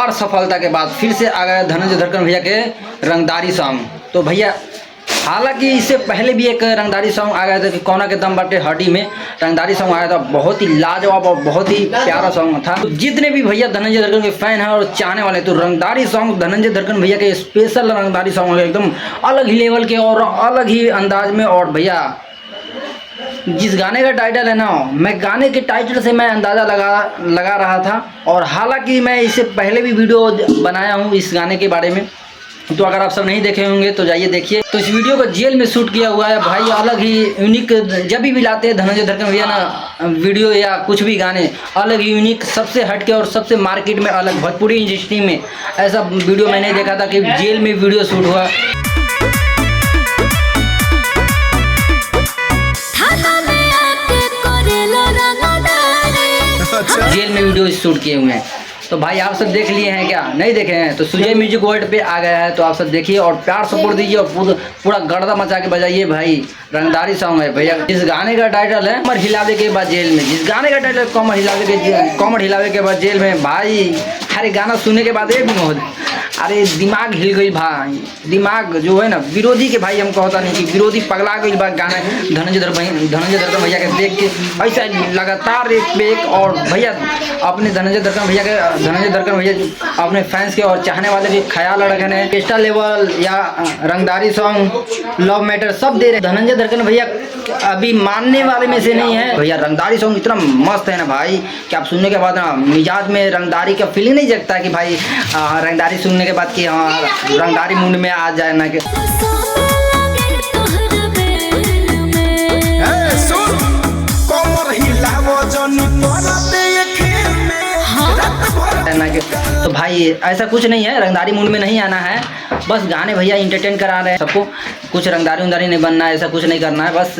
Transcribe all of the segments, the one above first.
शानदार सफलता के बाद फिर से आ गया धनंजय धड़कन भैया के रंगदारी सॉन्ग। तो भैया हालांकि इससे पहले भी एक रंगदारी सॉन्ग आ गया था कि कौना के दम बाटे हड्डी में रंगदारी सॉन्ग आया था, बहुत ही लाजवाब और बहुत ही प्यारा सॉन्ग था। तो जितने भी भैया धनंजय धड़कन के फैन हैं और चाहने वाले, तो रंगदारी सॉन्ग धनंजय धड़कन भैया के स्पेशल रंगदारी सॉन्ग एकदम अलग ही लेवल के और अलग ही अंदाज में। और भैया जिस गाने का टाइटल है ना, मैं गाने के टाइटल से मैं अंदाज़ा लगा रहा था। और हालांकि मैं इससे पहले भी वीडियो बनाया हूँ इस गाने के बारे में, तो अगर आप सब नहीं देखे होंगे तो जाइए देखिए। तो इस वीडियो को जेल में शूट किया हुआ है भाई, अलग ही यूनिक। जब भी लाते हैं धनंजय धड़कन भैया ना वीडियो या कुछ भी गाने, अलग ही यूनिक, सबसे हटके और सबसे मार्केट में अलग। भोजपुरी इंडस्ट्री में ऐसा वीडियो मैंने देखा था कि जेल में वीडियो शूट हुआ। जेल में वीडियो शूट किए हुए हैं। तो भाई आप सब देख लिए हैं क्या? नहीं देखे हैं तो सुजय म्यूजिक वर्ल्ड पे आ गया है, तो आप सब देखिए और प्यार सपोर्ट दीजिए और पूरा गर्दा मचा के बजाइए भाई। रंगदारी सॉन्ग है भैया। इस गाने का टाइटल है कमर हिलावे के बाद जेल में। जिस गाने का टाइटल कमर हिलावे के बाद जेल में भाई, अरे गाना सुनने के बाद अरे दिमाग हिल गई भाई। दिमाग जो है ना विरोधी के भाई, हमको होता नहीं कि विरोधी पगला गई बा गाना धनंजय धड़कन भैया के देख के। ऐसा लगातार एक पे एक। और भैया अपने धनंजय धड़कन भैया अपने फैंस के और चाहने वाले के ख्याल रखने, एक्स्ट्रा लेवल या रंगदारी सॉन्ग, लव मैटर सब दे रहे। धनंजय धड़कन भैया अभी मानने वाले में से नहीं है भैया। रंगदारी सॉन्ग इतना मस्त है ना भाई कि आप सुनने के बाद ना मिजाज में रंगदारी का फीलिंग नहीं जगता कि भाई रंगदारी सुनने के बाद कि हाँ रंगदारी मूड में आ जाए ना कि तो भाई ऐसा कुछ नहीं है, रंगदारी मूड में नहीं आना है। बस गाने भैया इंटरटेन करा रहे हैं सबको, कुछ रंगदारी नहीं बनना है, ऐसा कुछ नहीं करना है। बस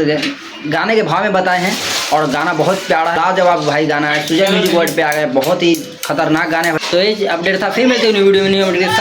गाने के भाव में बताए हैं और गाना बहुत प्यारा लाजवाब भाई गाना है। सुजय म्यूजिक वर्ल्ड पे आ गए, बहुत ही खतरनाक गाने। तो ये अपडेट था, फिर मिलते हैं वीडियो में न्यू अपडेट के साथ।